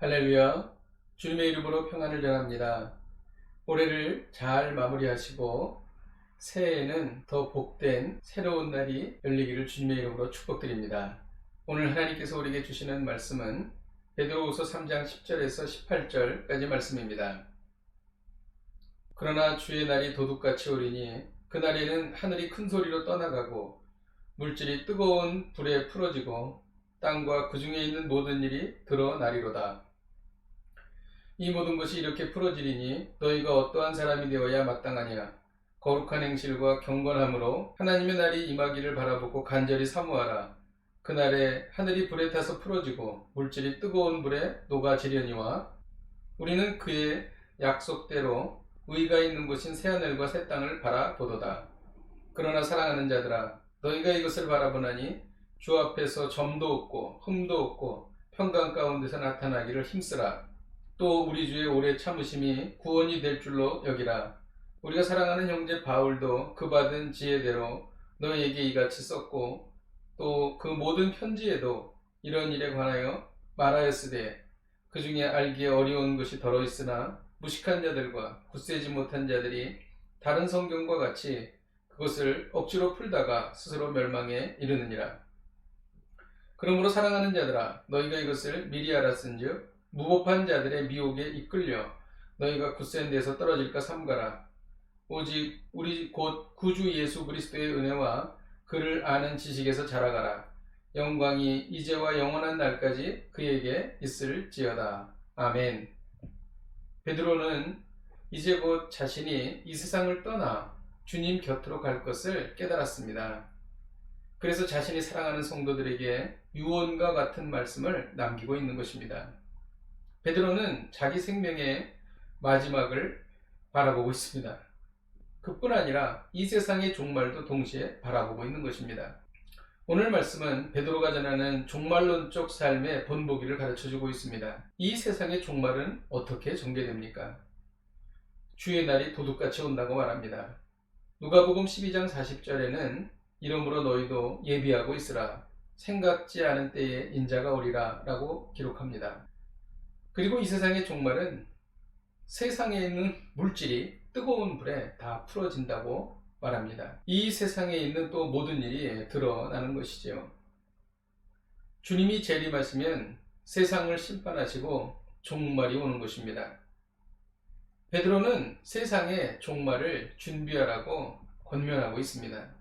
할렐루야. 주님의 이름으로 평안을 전합니다. 올해를 잘 마무리하시고 새해에는 더 복된 새로운 날이 열리기를 주님의 이름으로 축복드립니다. 오늘 하나님께서 우리에게 주시는 말씀은 베드로후서 3장 10절에서 18절까지 말씀입니다. 그러나 주의 날이 도둑같이 오리니 그날에는 하늘이 큰 소리로 떠나가고 물질이 뜨거운 불에 풀어지고 땅과 그 중에 있는 모든 일이 드러나리로다. 이 모든 것이 이렇게 풀어지리니 너희가 어떠한 사람이 되어야 마땅하냐. 거룩한 행실과 경건함으로 하나님의 날이 임하기를 바라보고 간절히 사모하라. 그날에 하늘이 불에 타서 풀어지고 물질이 뜨거운 불에 녹아지려니와 우리는 그의 약속대로 의가 있는 곳인 새하늘과 새 땅을 바라보도다. 그러나 사랑하는 자들아, 너희가 이것을 바라보나니 주 앞에서 점도 없고 흠도 없고 평강 가운데서 나타나기를 힘쓰라. 또 우리 주의 오래 참으심이 구원이 될 줄로 여기라. 우리가 사랑하는 형제 바울도 그 받은 지혜대로 너희에게 이같이 썼고 또 그 모든 편지에도 이런 일에 관하여 말하였으되 그 중에 알기에 어려운 것이 더러 있으나 무식한 자들과 굳세지 못한 자들이 다른 성경과 같이 그것을 억지로 풀다가 스스로 멸망에 이르느니라. 그러므로 사랑하는 자들아, 너희가 이것을 미리 알았은즉 무법한 자들의 미혹에 이끌려 너희가 굳센 데서 떨어질까 삼가라. 오직 우리 곧 구주 예수 그리스도의 은혜와 그를 아는 지식에서 자라가라. 영광이 이제와 영원한 날까지 그에게 있을지어다. 아멘. 베드로는 이제 곧 자신이 이 세상을 떠나 주님 곁으로 갈 것을 깨달았습니다. 그래서 자신이 사랑하는 성도들에게 유언과 같은 말씀을 남기고 있는 것입니다. 베드로는 자기 생명의 마지막을 바라보고 있습니다. 그뿐 아니라 이 세상의 종말도 동시에 바라보고 있는 것입니다. 오늘 말씀은 베드로가 전하는 종말론적 삶의 본보기를 가르쳐주고 있습니다. 이 세상의 종말은 어떻게 전개됩니까? 주의 날이 도둑같이 온다고 말합니다. 누가복음 12장 40절에는 이러므로 너희도 예비하고 있으라. 생각지 않은 때에 인자가 오리라 라고 기록합니다. 그리고 이 세상의 종말은 세상에 있는 물질이 뜨거운 불에 다 풀어진다고 말합니다. 이 세상에 있는 또 모든 일이 드러나는 것이죠. 주님이 재림하시면 세상을 심판하시고 종말이 오는 것입니다. 베드로는 세상의 종말을 준비하라고 권면하고 있습니다.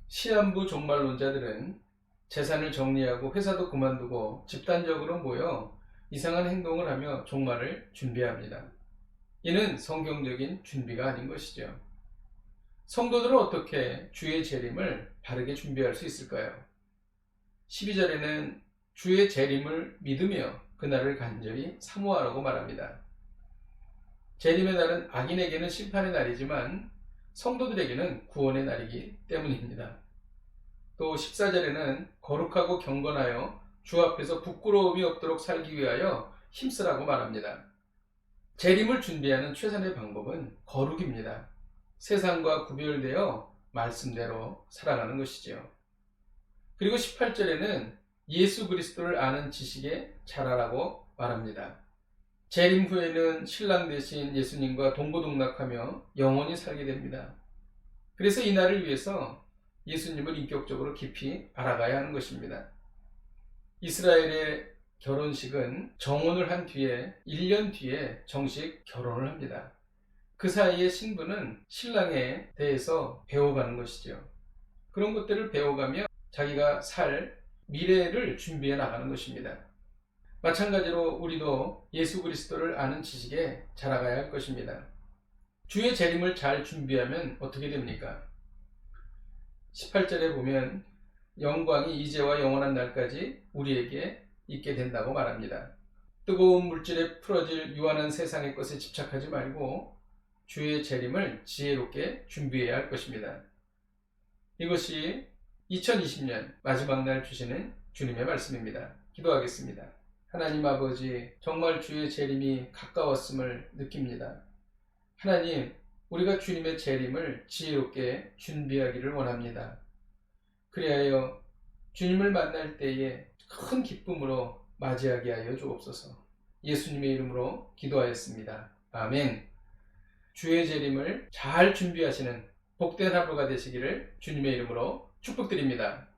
시한부 종말론자들은 재산을 정리하고 회사도 그만두고 집단적으로 모여 이상한 행동을 하며 종말을 준비합니다. 이는 성경적인 준비가 아닌 것이죠. 성도들은 어떻게 주의 재림을 바르게 준비할 수 있을까요? 12절에는 주의 재림을 믿으며 그날을 간절히 사모하라고 말합니다. 재림의 날은 악인에게는 심판의 날이지만 성도들에게는 구원의 날이기 때문입니다. 또 14절에는 거룩하고 경건하여 주 앞에서 부끄러움이 없도록 살기 위하여 힘쓰라고 말합니다. 재림을 준비하는 최선의 방법은 거룩입니다. 세상과 구별되어 말씀대로 살아가는 것이지요. 그리고 18절에는 예수 그리스도를 아는 지식에 자라라고 말합니다. 재림 후에는 신랑 되신 예수님과 동고동락하며 영원히 살게 됩니다. 그래서 이 날을 위해서 예수님을 인격적으로 깊이 알아가야 하는 것입니다. 이스라엘의 결혼식은 정혼을 한 뒤에 1년 뒤에 정식 결혼을 합니다. 그 사이에 신부는 신랑에 대해서 배워가는 것이죠. 그런 것들을 배워가며 자기가 살 미래를 준비해 나가는 것입니다. 마찬가지로 우리도 예수 그리스도를 아는 지식에 자라가야 할 것입니다. 주의 재림을 잘 준비하면 어떻게 됩니까? 18절에 보면 영광이 이제와 영원한 날까지 우리에게 있게 된다고 말합니다. 뜨거운 물질에 풀어질 유한한 세상의 것에 집착하지 말고 주의 재림을 지혜롭게 준비해야 할 것입니다. 이것이 2020년 마지막 날 주시는 주님의 말씀입니다. 기도하겠습니다. 하나님 아버지, 정말 주의 재림이 가까웠음을 느낍니다. 하나님, 우리가 주님의 재림을 지혜롭게 준비하기를 원합니다. 그리하여 주님을 만날 때에 큰 기쁨으로 맞이하게 하여 주옵소서. 예수님의 이름으로 기도하였습니다. 아멘. 주의 재림을 잘 준비하시는 복된 하루가 되시기를 주님의 이름으로 축복드립니다.